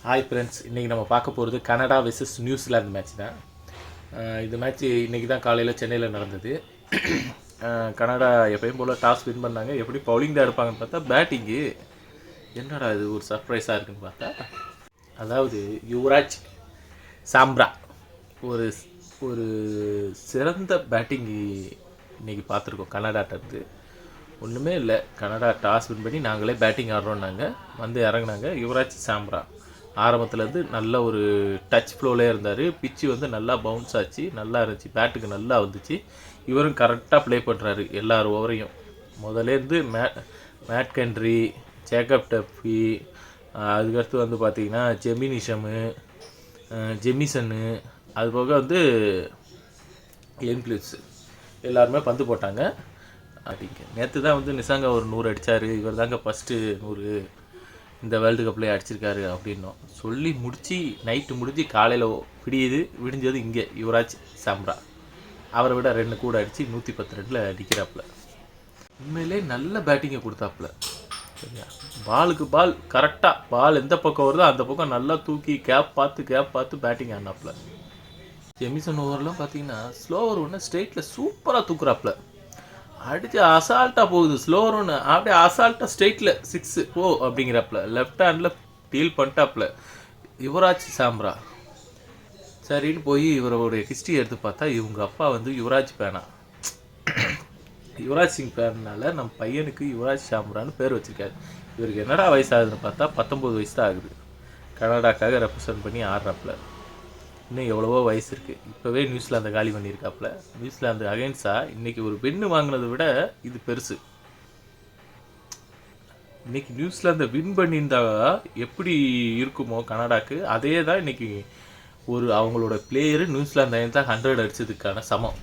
Hi friends, இன்றைக்கி நம்ம பார்க்க போகிறது கனடா வெர்சஸ் நியூசிலாந்து மேட்ச் தான். இந்த மேட்ச் இன்றைக்கி தான் காலையில் சென்னையில் நடந்தது. கனடா எப்பயும் போல் டாஸ் வின் பண்ணாங்க. எப்படி பவுலிங் தான் எடுப்பாங்கன்னு பார்த்தா பேட்டிங்கு என்னடா இது ஒரு சர்ப்ரைஸாக இருக்குன்னு பார்த்தா, அதாவது யுவராஜ் சாம்ரா ஒரு ஒரு சிறந்த பேட்டிங்கு இன்றைக்கி பார்த்துருக்கோம் கனடாட்டது. ஒன்றுமே இல்லை, கனடா டாஸ் வின் பண்ணி நாங்களே பேட்டிங் ஆடுறோன்னாங்க, வந்து இறங்குனாங்க. யுவராஜ் சாம்ரா ஆரம்பத்துலேருந்து நல்ல ஒரு டச் ஃப்ளோலே இருந்தார். பிச்சு வந்து நல்லா பவுன்ஸ் ஆச்சு, நல்லா இருந்துச்சு, பேட்டுக்கு நல்லா வந்துச்சு. இவரும் கரெக்டாக ப்ளே பண்ணுறாரு எல்லார் ஓவரையும். முதலேருந்து மேட் கண்ட்ரி, ஜேக்கப் டஃபி, அதுக்கடுத்து வந்து பார்த்திங்கன்னா ஜெமினிஷமு, ஜெமிசனு, அது போக வந்து என்பிளிப்ஸு எல்லாருமே பந்து போட்டாங்க. அப்படிங்க நேற்று தான் வந்து நிசாங்கா ஒரு 100 அடித்தார். இவர் தாங்க ஃபஸ்ட்டு 100 இந்த வேர்ல்டு கப்லேயே அடிச்சிருக்காரு அப்படின்னோம். சொல்லி முடித்து நைட்டு முடிஞ்சு காலையில் விடிஞ்சது இங்கே யுவராஜ் சாம்ரா அவரை விட 2 கூட அடித்து 110 ரன்னில் அடிக்கிறாப்புல. உண்மையிலே நல்ல பேட்டிங்கை கொடுத்தாப்புல. சரியா, பாலுக்கு பால் கரெக்டாக, பால் எந்த பக்கம் வருதோ அந்த பக்கம் நல்லா தூக்கி கேப் பார்த்து பேட்டிங் ஆனாப்புல. ஜெமிசன் ஓவர்லாம் பார்த்தீங்கன்னா ஸ்லோவர் ஒன்று ஸ்ட்ரெயிட்டில் சூப்பராக தூக்குறாப்புல. அடித்து அசால்ட்டாக போகுது. ஸ்லோவர் ஒன்று அப்படியே அசால்ட்டாக ஸ்ட்ரெயிட்டில் 6 போ அப்படிங்கிறாப்புல. லெஃப்ட் ஹேண்டில் டீல் பண்ணிட்டாப்புல யுவராஜ் சாம்ரா. சரின்னு போய் இவரோடைய ஹிஸ்ட்ரி எடுத்து பார்த்தா இவங்க அப்பா வந்து யுவராஜ் பேனா, யுவராஜ் சிங் பேனால நம்ம பையனுக்கு யுவராஜ் சாம்ரான்னு பேர் வச்சுருக்காரு. இவருக்கு என்னடா வயசாகுதுன்னு பார்த்தா 19 வயசு தான் ஆகுது. கனடாக்காக ரெப்ரசன்ட் பண்ணி ஆடுறாப்புல. இன்னும் எவ்வளவோ வயசு இருக்குது. இப்போவே நியூசிலாந்து காலி பண்ணியிருக்காப்புல. நியூசிலாந்து அகைன்ஸ்டாக இன்றைக்கி ஒரு வின்னு வாங்கினதை விட இது பெருசு. இன்றைக்கி நியூசிலாந்தை வின் பண்ணியிருந்தா எப்படி இருக்குமோ கனடாக்கு, அதே தான் இன்றைக்கி ஒரு அவங்களோட பிளேயரு நியூசிலாந்து அகைன்ஸ்டாக 100 அடித்ததுக்கான சமம்.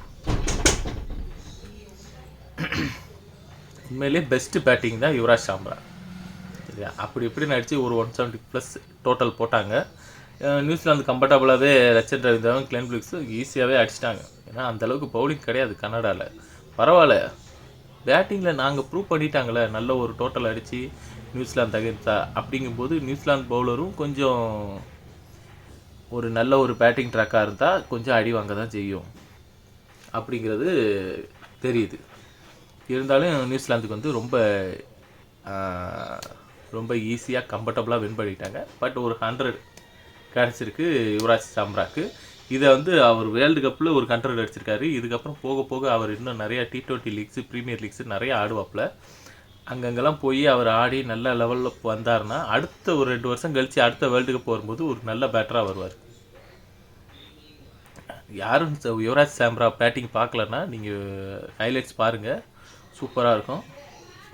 உண்மையிலே பெஸ்ட்டு பேட்டிங் தான் யுவராஜ் சாம்ரா. சரியா, அப்படி இப்படின்னு அடித்து ஒரு 170+ டோட்டல் போட்டாங்க. நியூசிலாந்து கம்ஃபர்டபுளாகவே ரச்சன் ரவீந்திராவும் கிளென் பிளிக்ஸும் ஈஸியாகவே அடிச்சிட்டாங்க. ஏன்னா அந்தளவுக்கு பவுலிங் கிடையாது கனடாவில். பரவாயில்ல, பேட்டிங்கில் நாங்கள் ப்ரூவ் பண்ணிட்டாங்களே, நல்ல ஒரு டோட்டல் அடித்து நியூசிலாந்து அகைன்ஸ்டா. அப்படிங்கும்போது நியூசிலாந்து பவுலரும் கொஞ்சம் ஒரு நல்ல ஒரு பேட்டிங் ட்ராக்காக இருந்தால் கொஞ்சம் அடி வாங்க தான் செய்யும் அப்படிங்கிறது தெரியுது. இருந்தாலும் நியூசிலாந்துக்கு வந்து ரொம்ப ஈஸியாக கம்ஃபர்டபுளாக வின் பண்ணிட்டாங்க. பட் ஒரு 100 கிடச்சிருக்கு யுவராஜ் சாம்ராக்கு. இதை வந்து அவர் வேர்ல்டு கப்பில் ஒரு 100 அடிச்சிருக்காரு. இதுக்கப்புறம் போக போக அவர் இன்னும் நிறையா T20 லீக்ஸு, ப்ரீமியர் லீக்ஸு நிறையா ஆடுவாப்பில். அங்கங்கெல்லாம் போய் அவர் ஆடி நல்ல லெவலில் வந்தார்னா அடுத்த ஒரு 2 வருஷம் கழித்து அடுத்த வேர்ல்டு கப் வரும்போது ஒரு நல்ல பேட்டராக வருவார். யாரும் யுவராஜ் சாம்ரா பேட்டிங் பார்க்கலன்னா நீங்கள் ஹைலைட்ஸ் பாருங்கள், சூப்பராக இருக்கும்.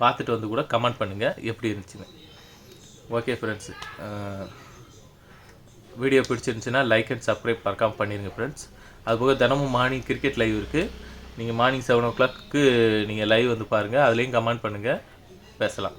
பார்த்துட்டு வந்து கூட கமெண்ட் பண்ணுங்கள் எப்படி இருந்துச்சுன்னு. ஓகே ஃப்ரெண்ட்ஸு, வீடியோ பிடிச்சிருந்துச்சுன்னா லைக் அண்ட் சப்ஸ்கிரைப் மறக்காம பண்ணிடுங்க ஃப்ரெண்ட்ஸ். அதுபோக தினமும் மார்னிங் கிரிக்கெட் லைவ் இருக்குது. நீங்கள் மார்னிங் 7 o'clock நீங்கள் லைவ் வந்து பாருங்கள். அதுலேயும் கமெண்ட் பண்ணுங்கள், பேசலாம்.